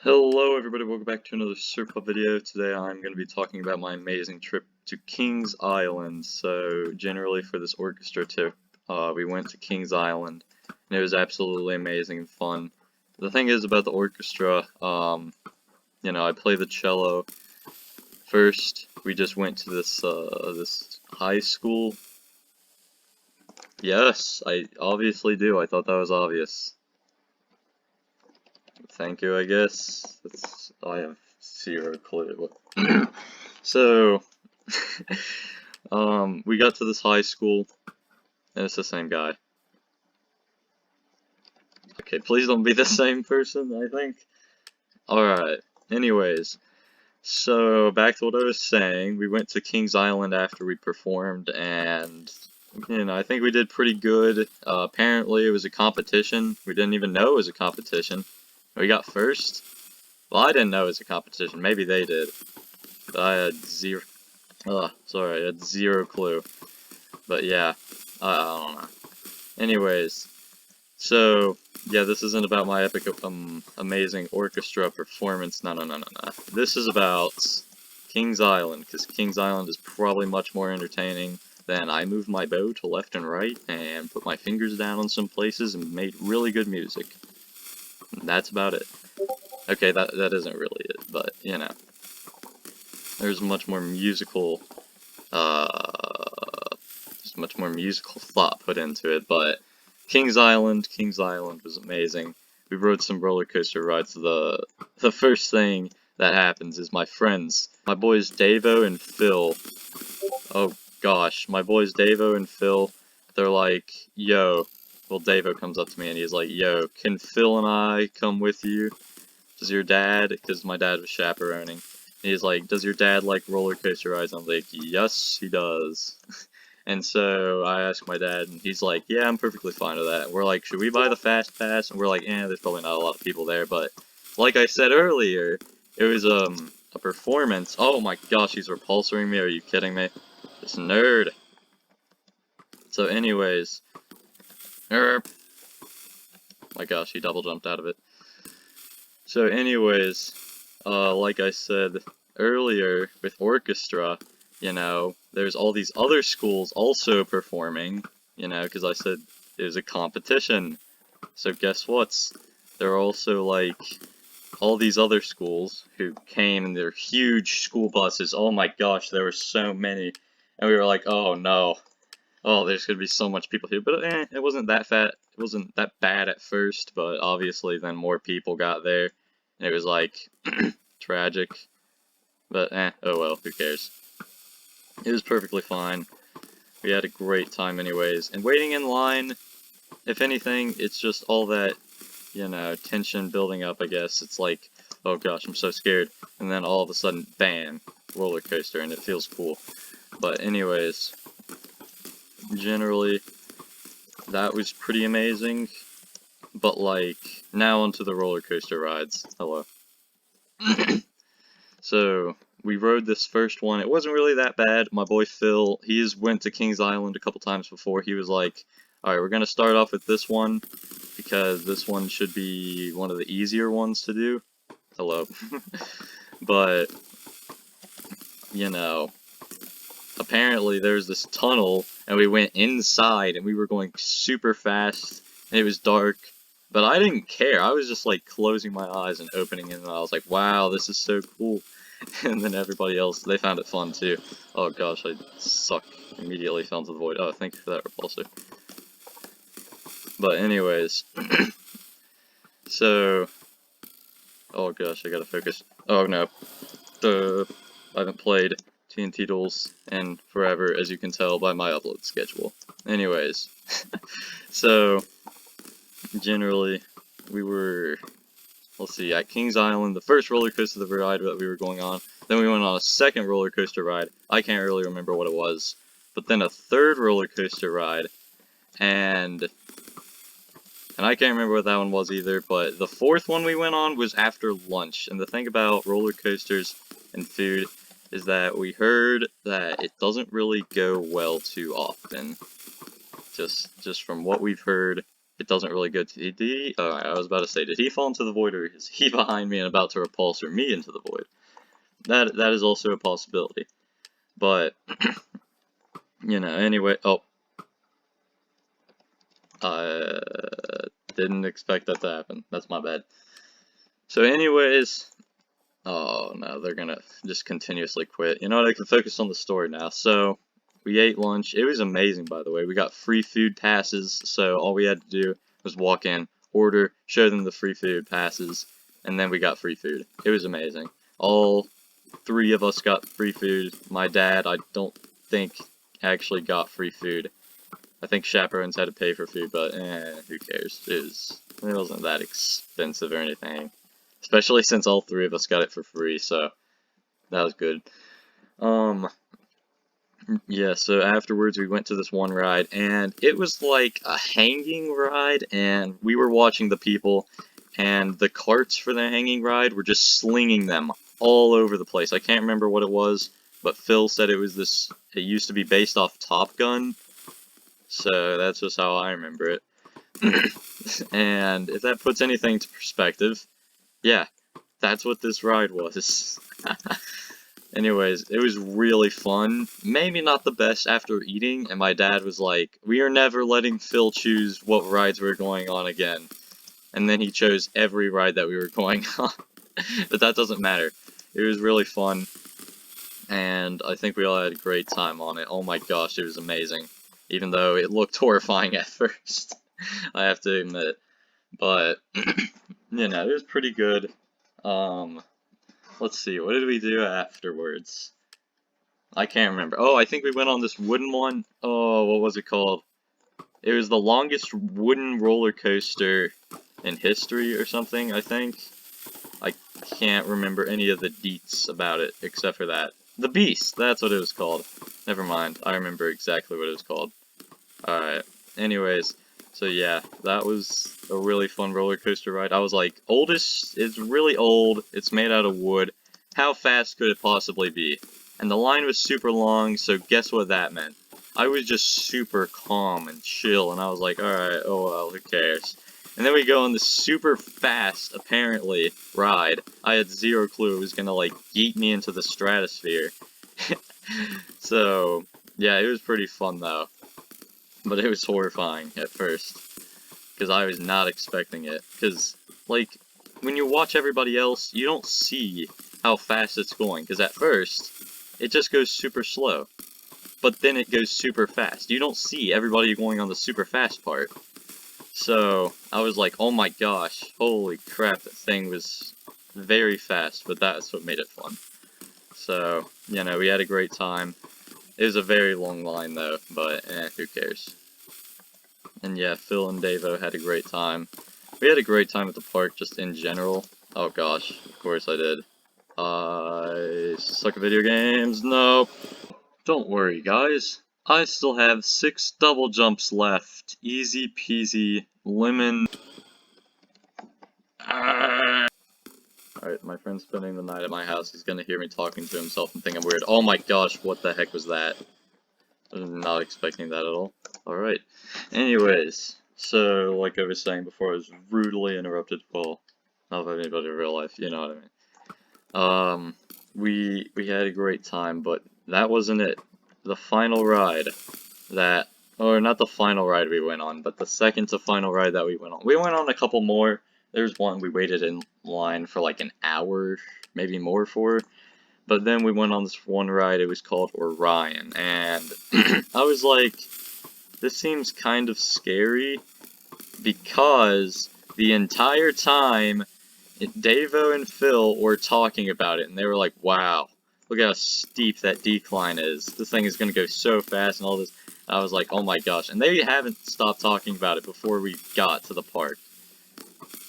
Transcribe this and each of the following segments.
Hello everybody, welcome back to another Surf video. Today I'm going to be talking about my amazing trip to Kings Island. So generally for this orchestra trip, we went to Kings Island and it was absolutely amazing and fun. The thing is about the orchestra, I play the cello. First, we just went to this high school. Yes, I obviously do. I thought that was obvious. Thank you, I guess. I have zero clue. So, we got to this high school, and it's the same guy. Okay, please don't be the same person, I think. Alright, anyways. So, back to what I was saying, we went to Kings Island after we performed, and, I think we did pretty good. Apparently it was a competition. We didn't even know it was a competition. We got first. Well, I didn't know it was a competition. Maybe they did. But I had zero... I had zero clue. But yeah, I don't know. Anyways, so, yeah, this isn't about my epic, amazing orchestra performance. No. This is about Kings Island, because Kings Island is probably much more entertaining than I moved my bow to left and right and put my fingers down on some places and made really good music. And that's about it. Okay, that isn't really it, but, there's much more musical, thought put into it, but Kings Island was amazing. We rode some roller coaster rides. The first thing that happens is my boys Davo and Phil, oh gosh, my boys Davo and Phil, they're like, yo, well, Davo comes up to me and he's like, yo, can Phil and I come with you? Does your dad, because my dad was chaperoning, he's like, does your dad like roller coaster rides? I'm like, yes, he does. And so I asked my dad, and he's like, yeah, I'm perfectly fine with that. And we're like, should we buy the fast pass? And we're like, there's probably not a lot of people there, but like I said earlier, it was a performance. Oh my gosh, he's repulsoring me, are you kidding me? This nerd. So anyways, my gosh, he double jumped out of it. So anyways, like I said earlier with orchestra, there's all these other schools also performing, because I said it was a competition. So guess what? There are also, like, all these other schools who came in their huge school buses. Oh my gosh, there were so many. And we were like, oh no. Oh, there's gonna be so much people here. But, it wasn't that it wasn't that bad at first, but obviously then more people got there. And it was, like, tragic. But, oh well, who cares. It was perfectly fine. We had a great time anyways. And waiting in line, if anything, it's just all that, tension building up, I guess. It's like, oh gosh, I'm so scared. And then all of a sudden, bam, roller coaster, and it feels cool. But anyways, generally, that was pretty amazing. But like, now onto the roller coaster rides. Hello. So, we rode this first one. It wasn't really that bad. My boy Phil, he's went to Kings Island a couple times before. He was like, alright, we're gonna start off with this one, because this one should be one of the easier ones to do. Hello. But, apparently there's this tunnel, and we went inside, and we were going super fast, and it was dark. But I didn't care. I was just, like, closing my eyes and opening it, and I was like, wow, this is so cool. And then everybody else, they found it fun, too. Oh gosh, I suck. Immediately fell into the void. Oh, thank you for that repulsor. But anyways. So... oh gosh, I gotta focus. Oh no. I haven't played TNT Duels in forever, as you can tell by my upload schedule. Anyways. So... generally, we were, let's see, at Kings Island, the first roller coaster ride that we were going on. Then we went on a second roller coaster ride. I can't really remember what it was. But then a third roller coaster ride. And I can't remember what that one was either. But the fourth one we went on was after lunch. And the thing about roller coasters and food is that we heard that it doesn't really go well too often. Just from what we've heard. it doesn't really go to the. I was about to say, did he fall into the void, or is he behind me and about to repulsor me into the void? That is also a possibility. But you know, anyway. Oh, I didn't expect that to happen. That's my bad. So, anyways. Oh no, they're gonna just continuously quit. You know what? I can focus on the story now. So, we ate lunch. It was amazing, by the way. We got free food passes, so all we had to do was walk in, order, show them the free food passes, and then we got free food. It was amazing. All three of us got free food. My dad, I don't think, actually got free food. I think chaperones had to pay for food, but who cares? It wasn't that expensive or anything. Especially since all three of us got it for free, so that was good. Yeah, so afterwards we went to this one ride, and it was like a hanging ride, and we were watching the people, and the carts for the hanging ride were just slinging them all over the place. I can't remember what it was, but Phil said it used to be based off Top Gun, so that's just how I remember it. And if that puts anything into perspective, yeah, that's what this ride was. Anyways, it was really fun. Maybe not the best after eating, and my dad was like, we are never letting Phil choose what rides we're going on again. And then he chose every ride that we were going on. But that doesn't matter. It was really fun, and I think we all had a great time on it. Oh my gosh, it was amazing. Even though it looked horrifying at first, I have to admit. But, you know, it was pretty good. Let's see, what did we do afterwards? I can't remember. Oh, I think we went on this wooden one. Oh, what was it called? It was the longest wooden roller coaster in history or something, I think. I can't remember any of the deets about it, except for that. The Beast, that's what it was called. Never mind, I remember exactly what it was called. Alright, anyways. So yeah, that was a really fun roller coaster ride. I was like, it's really old, it's made out of wood, how fast could it possibly be? And the line was super long, so guess what that meant? I was just super calm and chill, and I was like, alright, oh well, who cares? And then we go on this super fast, apparently, ride. I had zero clue it was gonna, like, yeet me into the stratosphere. So, yeah, it was pretty fun, though. But it was horrifying at first, because I was not expecting it. Because, like, when you watch everybody else, you don't see how fast it's going. Because at first, it just goes super slow. But then it goes super fast. You don't see everybody going on the super fast part. So, I was like, oh my gosh, holy crap, that thing was very fast, but that's what made it fun. So, you know, we had a great time. It was a very long line, though, but who cares? And yeah, Phil and Davo had a great time. We had a great time at the park, just in general. Oh gosh, of course I did. I suck at video games? Nope. Don't worry, guys. I still have 6 double jumps left. Easy peasy, lemon. Alright, my friend's spending the night at my house. He's gonna hear me talking to himself and think I'm weird. Oh my gosh, what the heck was that? I was not expecting that at all. Alright. Anyways, so like I was saying before, I was rudely interrupted. Well, not by anybody in real life, you know what I mean. We had a great time, but that wasn't it. The final ride or not the final ride we went on, but the second to final ride that we went on. We went on a couple more. There's one we waited in line for like an hour, maybe more for. But then we went on this one ride, it was called Orion, and I was like, this seems kind of scary, because the entire time, Davo and Phil were talking about it, and they were like, wow, look how steep that decline is. This thing is going to go so fast and all this. I was like, oh my gosh. And they haven't stopped talking about it before we got to the park.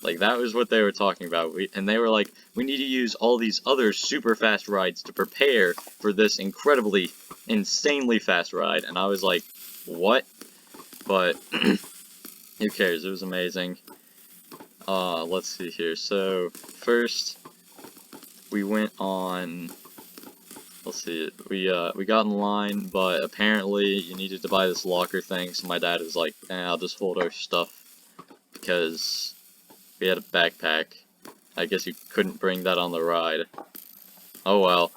Like, that was what they were talking about. And they were like, we need to use all these other super fast rides to prepare for this incredibly, insanely fast ride. And I was like, what? But, who cares? It was amazing. Let's see here. So, first, we went on... Let's see, we got in line, but apparently you needed to buy this locker thing, so my dad was like, I'll just hold our stuff because we had a backpack. I guess you couldn't bring that on the ride. Oh well.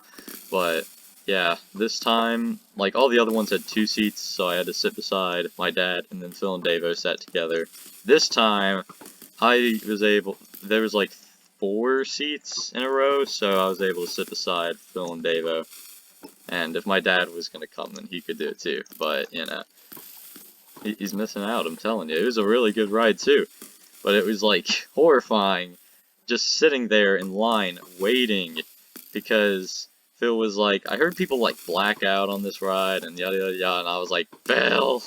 But yeah, this time, like all the other ones had 2 seats, so I had to sit beside my dad, and then Phil and Davo sat together. This time, there was like 4 seats in a row, so I was able to sit beside Phil and Davo. And if my dad was gonna come, then he could do it too. But, you know, he's missing out, I'm telling you. It was a really good ride too. But it was like horrifying just sitting there in line waiting, because Phil was like, I heard people like black out on this ride and yada yada yada, and I was like, Phil,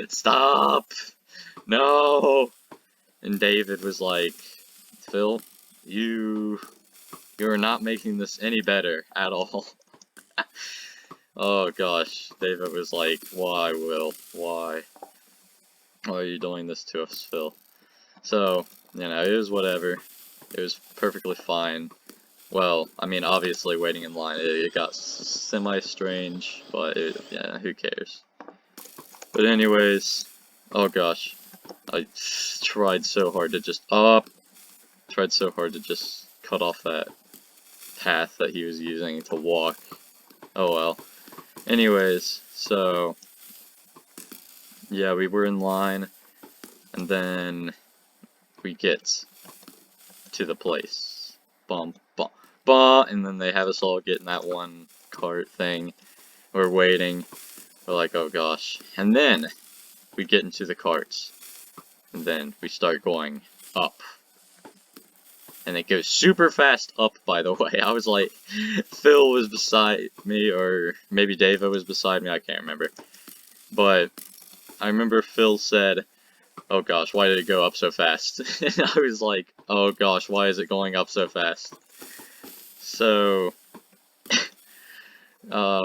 stop, no. And David was like, Phil, you're not making this any better at all. Oh gosh, David was like, why, Will? Why? Why are you doing this to us, Phil? So, you know, it was whatever. It was perfectly fine. Well, I mean, obviously waiting in line, it got semi-strange, but yeah, who cares? But anyways, oh gosh, I tried so hard to just cut off that path that he was using to walk. Oh well. Anyways, so yeah, we were in line, and then we get to the place. Bum, bum, bum, and then they have us all get in that one cart thing. We're waiting. We're like, oh gosh. And then we get into the carts. And then we start going up. And it goes super fast up, by the way. I was like, Phil was beside me, or maybe Dava was beside me, I can't remember. But I remember Phil said, oh gosh, why did it go up so fast? And I was like, oh gosh, why is it going up so fast? So,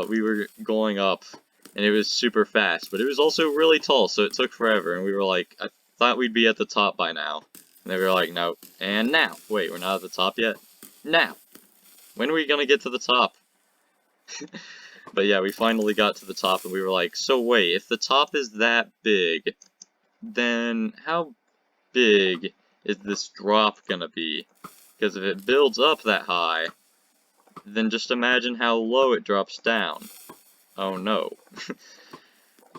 we were going up, and it was super fast, but it was also really tall, so it took forever, and we were like, I thought we'd be at the top by now. And they were like, no. And now. Wait, we're not at the top yet? Now. When are we gonna get to the top? But yeah, we finally got to the top, and we were like, so wait, if the top is that big, then how big is this drop gonna be? Because if it builds up that high, then just imagine how low it drops down. Oh no.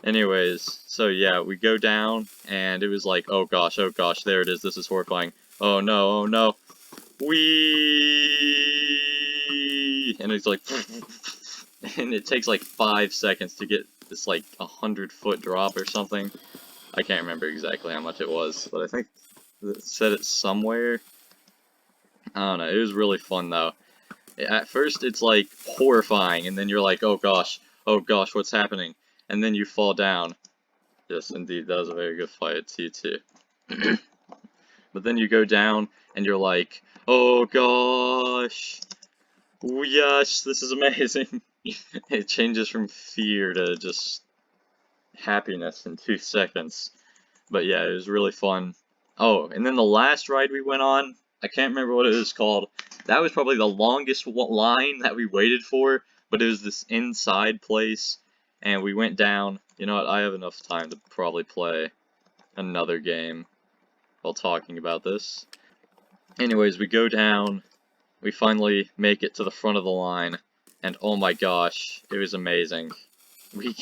Anyways, so yeah, we go down, and it was like, oh gosh, there it is, this is horrifying. Oh no, whee! And it's like, and it takes like 5 seconds to get this like 100-foot drop or something. I can't remember exactly how much it was, but I think it said it somewhere. I don't know, it was really fun though. At first it's like horrifying, and then you're like, oh gosh, what's happening? And then you fall down. Yes, indeed, that was a very good fight at T2. But then you go down, and you're like, oh gosh, oh, yes, this is amazing. It changes from fear to just happiness in 2 seconds. But yeah, it was really fun. Oh, and then the last ride we went on, I can't remember what it was called. That was probably the longest line that we waited for, but it was this inside place. And we went down. You know what, I have enough time to probably play another game while talking about this. Anyways, we go down, we finally make it to the front of the line, and oh my gosh, it was amazing. We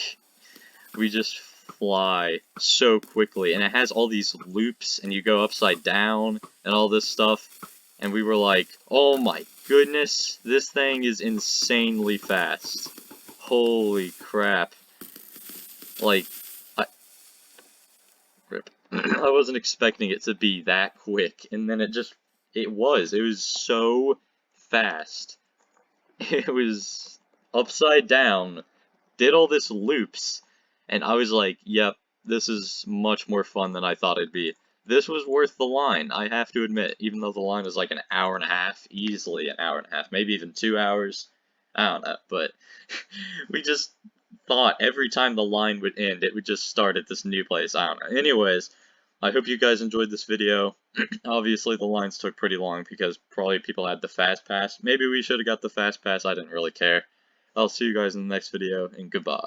just fly so quickly, and it has all these loops, and you go upside down, and all this stuff, and we were like, oh my goodness, this thing is insanely fast. Holy crap. Like, rip. I wasn't expecting it to be that quick, and then it was so fast. It was upside down, did all this loops, and I was like, yep, this is much more fun than I thought it'd be. This was worth the line, I have to admit, even though the line was like an hour and a half, easily an hour and a half, maybe even 2 hours. I don't know, but we just thought every time the line would end, it would just start at this new place. I don't know. Anyways, I hope you guys enjoyed this video. Obviously, the lines took pretty long because probably people had the fast pass. Maybe we should have got the fast pass. I didn't really care. I'll see you guys in the next video, and goodbye.